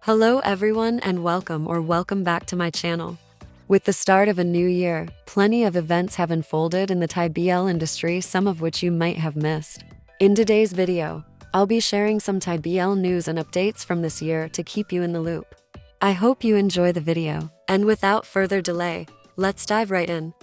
Hello everyone and welcome back to my channel. With the start of a new year, plenty of events have unfolded in the Thai BL industry, some of which you might have missed. In today's video, I'll be sharing some Thai BL news and updates from this year to keep you in the loop. I hope you enjoy the video, and without further delay, let's dive right in.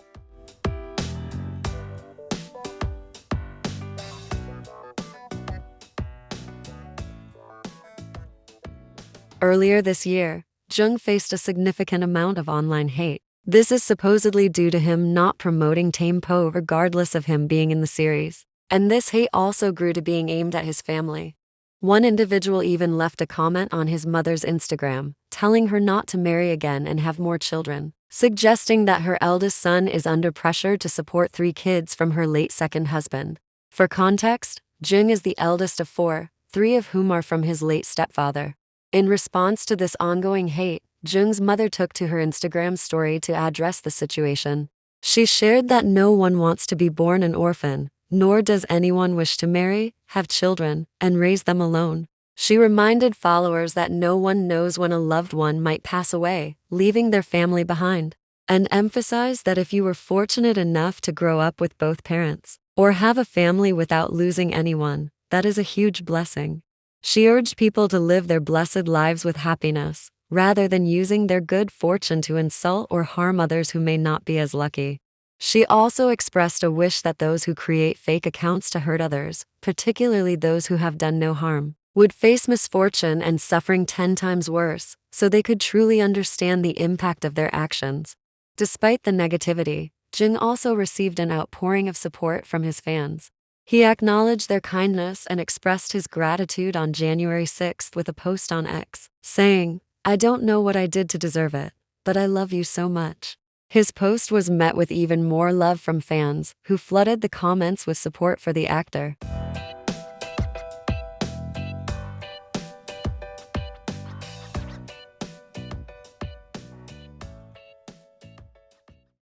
Earlier this year, Jung faced a significant amount of online hate. This is supposedly due to him not promoting Tame Po regardless of him being in the series. And this hate also grew to being aimed at his family. One individual even left a comment on his mother's Instagram, telling her not to marry again and have more children, suggesting that her eldest son is under pressure to support 3 kids from her late second husband. For context, Jung is the eldest of 4, 3 of whom are from his late stepfather. In response to this ongoing hate, Jung's mother took to her Instagram story to address the situation. She shared that no one wants to be born an orphan, nor does anyone wish to marry, have children, and raise them alone. She reminded followers that no one knows when a loved one might pass away, leaving their family behind, and emphasized that if you were fortunate enough to grow up with both parents, or have a family without losing anyone, that is a huge blessing. She urged people to live their blessed lives with happiness, rather than using their good fortune to insult or harm others who may not be as lucky. She also expressed a wish that those who create fake accounts to hurt others, particularly those who have done no harm, would face misfortune and suffering 10 times worse, so they could truly understand the impact of their actions. Despite the negativity, Jung also received an outpouring of support from his fans. He acknowledged their kindness and expressed his gratitude on January 6th with a post on X, saying, "I don't know what I did to deserve it, but I love you so much." His post was met with even more love from fans, who flooded the comments with support for the actor.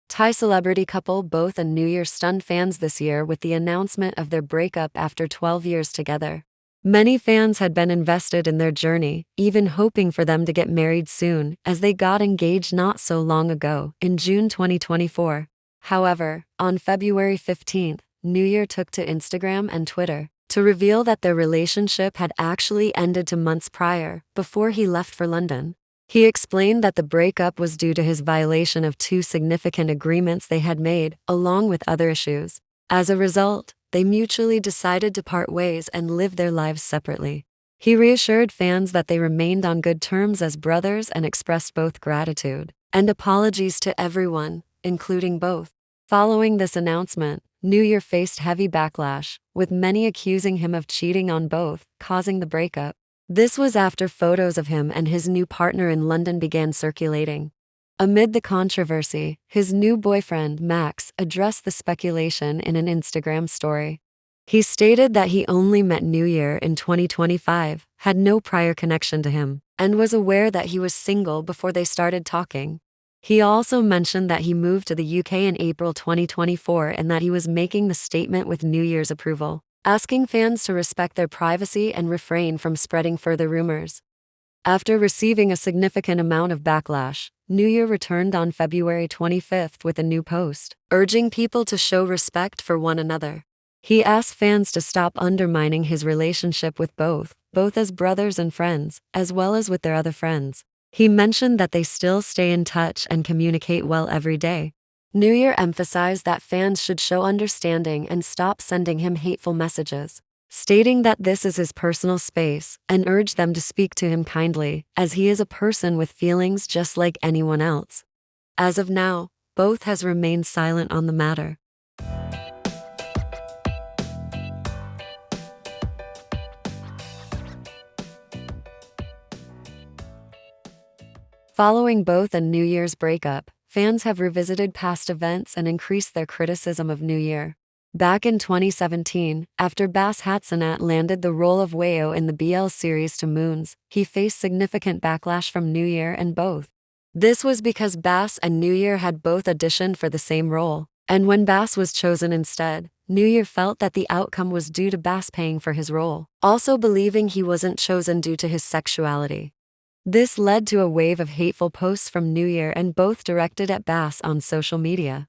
Thai celebrity couple Both and New Year stunned fans this year with the announcement of their breakup after 12 years together. Many fans had been invested in their journey, even hoping for them to get married soon, as they got engaged not so long ago, in June 2024. However, on February 15th, New Year took to Instagram and Twitter to reveal that their relationship had actually ended 2 months prior, before he left for London. He explained that the breakup was due to his violation of 2 significant agreements they had made, along with other issues. As a result, they mutually decided to part ways and live their lives separately. He reassured fans that they remained on good terms as brothers and expressed both gratitude and apologies to everyone, including Both. Following this announcement, New Year faced heavy backlash, with many accusing him of cheating on Both, causing the breakup. This was after photos of him and his new partner in London began circulating. Amid the controversy, his new boyfriend, Max, addressed the speculation in an Instagram story. He stated that he only met New Year in 2025, had no prior connection to him, and was aware that he was single before they started talking. He also mentioned that he moved to the UK in April 2024 and that he was making the statement with New Year's approval, asking fans to respect their privacy and refrain from spreading further rumors. After receiving a significant amount of backlash, New Year returned on February 25th with a new post, urging people to show respect for one another. He asked fans to stop undermining his relationship with both as brothers and friends, as well as with their other friends. He mentioned that they still stay in touch and communicate well every day. New Year emphasized that fans should show understanding and stop sending him hateful messages, stating that this is his personal space, and urged them to speak to him kindly, as he is a person with feelings just like anyone else. As of now, Both has remained silent on the matter. Following Both and New Year's breakup, fans have revisited past events and increased their criticism of New Year. Back in 2017, after Bass Hatsanat landed the role of Weo in the BL series To Moons, he faced significant backlash from New Year and Both. This was because Bass and New Year had both auditioned for the same role, and when Bass was chosen instead, New Year felt that the outcome was due to Bass paying for his role, also believing he wasn't chosen due to his sexuality. This led to a wave of hateful posts from New Year and both directed at Bass on social media.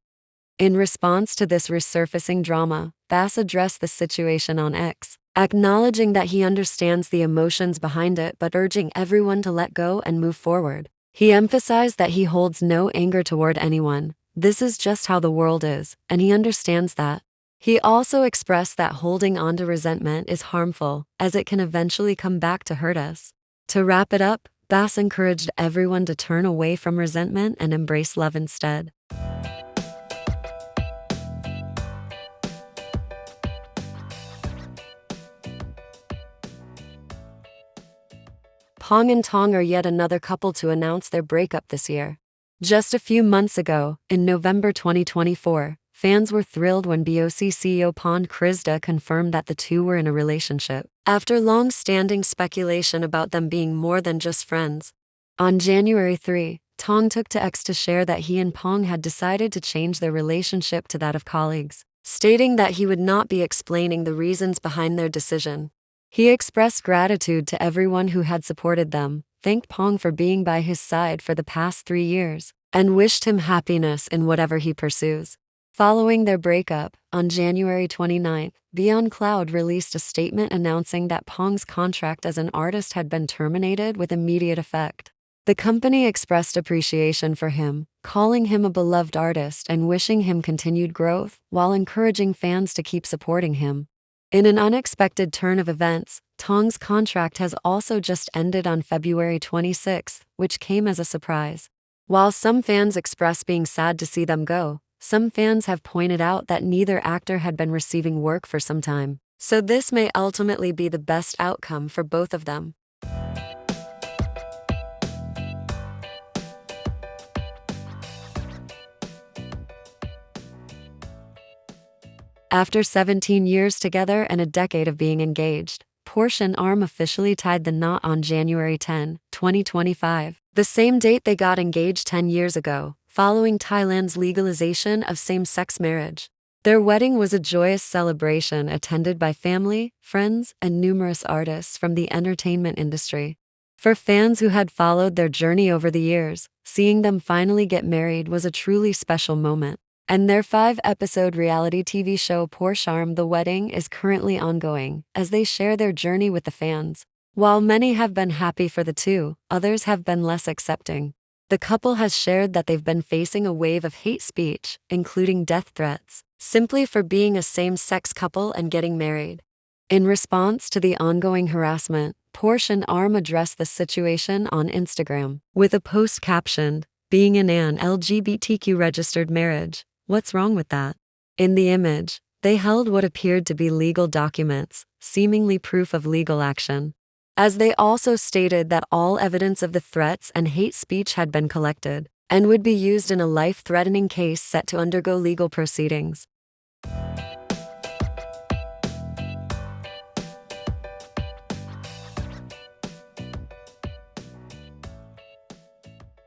In response to this resurfacing drama, Bass addressed the situation on X, acknowledging that he understands the emotions behind it but urging everyone to let go and move forward. He emphasized that he holds no anger toward anyone. This is just how the world is, and he understands that. He also expressed that holding on to resentment is harmful, as it can eventually come back to hurt us. To wrap it up, Bass encouraged everyone to turn away from resentment and embrace love instead. Pong and Tong are yet another couple to announce their breakup this year. Just a few months ago, in November 2024, fans were thrilled when BOC CEO Pon Krishna confirmed that the two were in a relationship, after long-standing speculation about them being more than just friends. On January 3, Tong took to X to share that he and Pong had decided to change their relationship to that of colleagues, stating that he would not be explaining the reasons behind their decision. He expressed gratitude to everyone who had supported them, thanked Pong for being by his side for the past 3 years, and wished him happiness in whatever he pursues. Following their breakup, on January 29, Beyond Cloud released a statement announcing that Pong's contract as an artist had been terminated with immediate effect. The company expressed appreciation for him, calling him a beloved artist and wishing him continued growth, while encouraging fans to keep supporting him. In an unexpected turn of events, Tong's contract has also just ended on February 26, which came as a surprise. While some fans express being sad to see them go, some fans have pointed out that neither actor had been receiving work for some time, so this may ultimately be the best outcome for both of them. After 17 years together and a decade of being engaged, Porsche and Arm officially tied the knot on January 10, 2025, the same date they got engaged 10 years ago, following Thailand's legalization of same-sex marriage. Their wedding was a joyous celebration attended by family, friends, and numerous artists from the entertainment industry. For fans who had followed their journey over the years, seeing them finally get married was a truly special moment. And their 5-episode reality TV show Porsche Arm The Wedding is currently ongoing, as they share their journey with the fans. While many have been happy for the two, others have been less accepting. The couple has shared that they've been facing a wave of hate speech, including death threats, simply for being a same-sex couple and getting married. In response to the ongoing harassment, Porsche and Arm addressed the situation on Instagram, with a post captioned, "Being in an LGBTQ registered marriage. What's wrong with that?" In the image, they held what appeared to be legal documents, seemingly proof of legal action. As they also stated that all evidence of the threats and hate speech had been collected, and would be used in a life-threatening case set to undergo legal proceedings.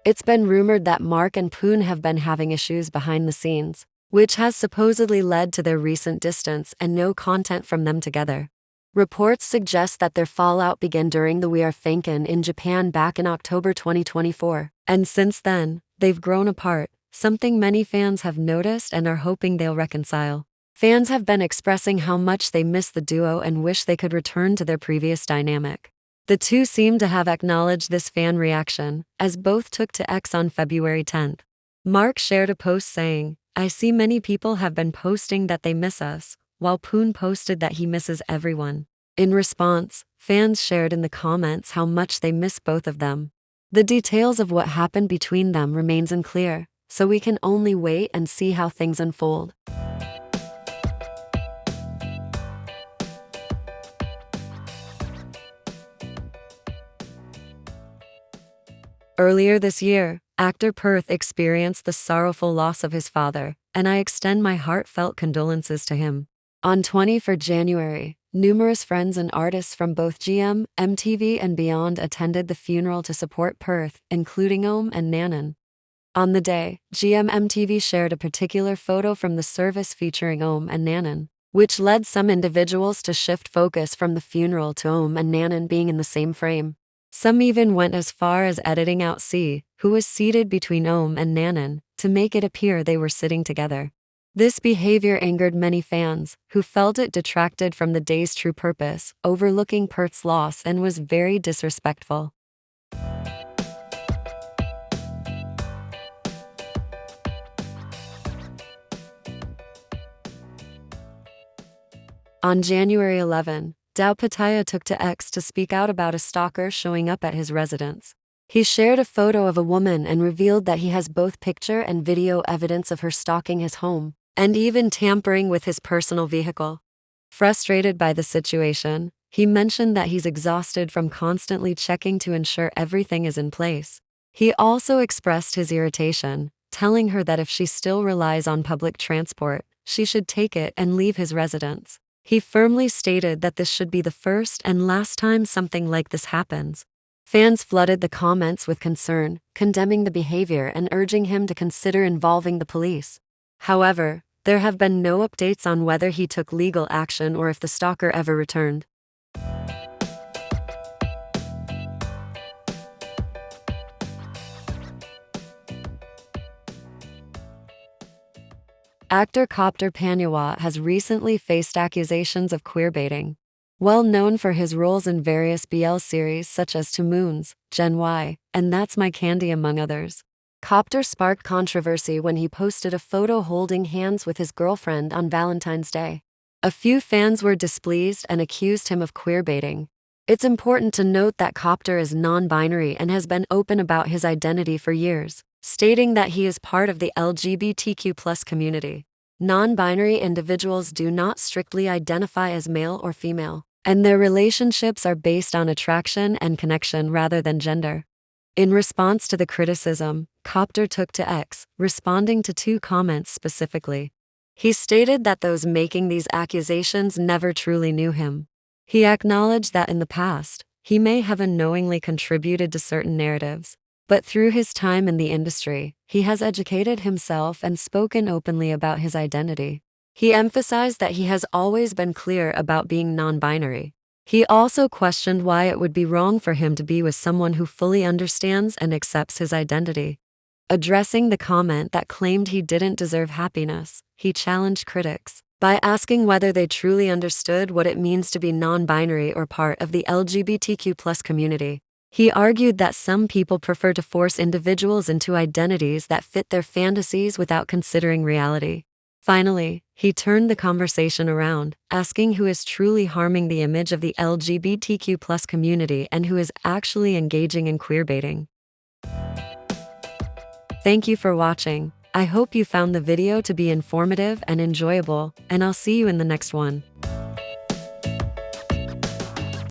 It's been rumored that Mark and Poon have been having issues behind the scenes, which has supposedly led to their recent distance and no content from them together. Reports suggest that their fallout began during the We Are Fanken in Japan back in October 2024, and since then, they've grown apart, something many fans have noticed and are hoping they'll reconcile. Fans have been expressing how much they miss the duo and wish they could return to their previous dynamic. The two seem to have acknowledged this fan reaction, as both took to X on February 10. Mark shared a post saying, "I see many people have been posting that they miss us," while Poon posted that he misses everyone. In response, fans shared in the comments how much they miss both of them. The details of what happened between them remains unclear, so we can only wait and see how things unfold. Earlier this year, actor Perth experienced the sorrowful loss of his father, and I extend my heartfelt condolences to him. On 24 January, numerous friends and artists from both GM, MTV, and beyond attended the funeral to support Perth, including Om and Nanan. On the day, GM MTV shared a particular photo from the service featuring Om and Nanan, which led some individuals to shift focus from the funeral to Om and Nanan being in the same frame. Some even went as far as editing out C, who was seated between Ohm and Nanan, to make it appear they were sitting together. This behavior angered many fans, who felt it detracted from the day's true purpose, overlooking Pert's loss, and was very disrespectful. On January 11, Dao Pataya took to X to speak out about a stalker showing up at his residence. He shared a photo of a woman and revealed that he has both picture and video evidence of her stalking his home, and even tampering with his personal vehicle. Frustrated by the situation, he mentioned that he's exhausted from constantly checking to ensure everything is in place. He also expressed his irritation, telling her that if she still relies on public transport, she should take it and leave his residence. He firmly stated that this should be the first and last time something like this happens. Fans flooded the comments with concern, condemning the behavior and urging him to consider involving the police. However, there have been no updates on whether he took legal action or if the stalker ever returned. Actor Copter Panyawat has recently faced accusations of queerbaiting. Well known for his roles in various BL series such as Two Moons, Gen Y, and That's My Candy among others. Copter sparked controversy when he posted a photo holding hands with his girlfriend on Valentine's Day. A few fans were displeased and accused him of queerbaiting. It's important to note that Copter is non-binary and has been open about his identity for years, stating that he is part of the LGBTQ+ community. Non-binary individuals do not strictly identify as male or female, and their relationships are based on attraction and connection rather than gender. In response to the criticism, Copter took to X, responding to two comments specifically. He stated that those making these accusations never truly knew him. He acknowledged that in the past, he may have unknowingly contributed to certain narratives, but through his time in the industry, he has educated himself and spoken openly about his identity. He emphasized that he has always been clear about being non-binary. He also questioned why it would be wrong for him to be with someone who fully understands and accepts his identity. Addressing the comment that claimed he didn't deserve happiness, he challenged critics by asking whether they truly understood what it means to be non-binary or part of the LGBTQ+ community. He argued that some people prefer to force individuals into identities that fit their fantasies without considering reality. Finally, he turned the conversation around, asking who is truly harming the image of the LGBTQ+ community and who is actually engaging in queerbaiting. Thank you for watching. I hope you found the video to be informative and enjoyable, and I'll see you in the next one.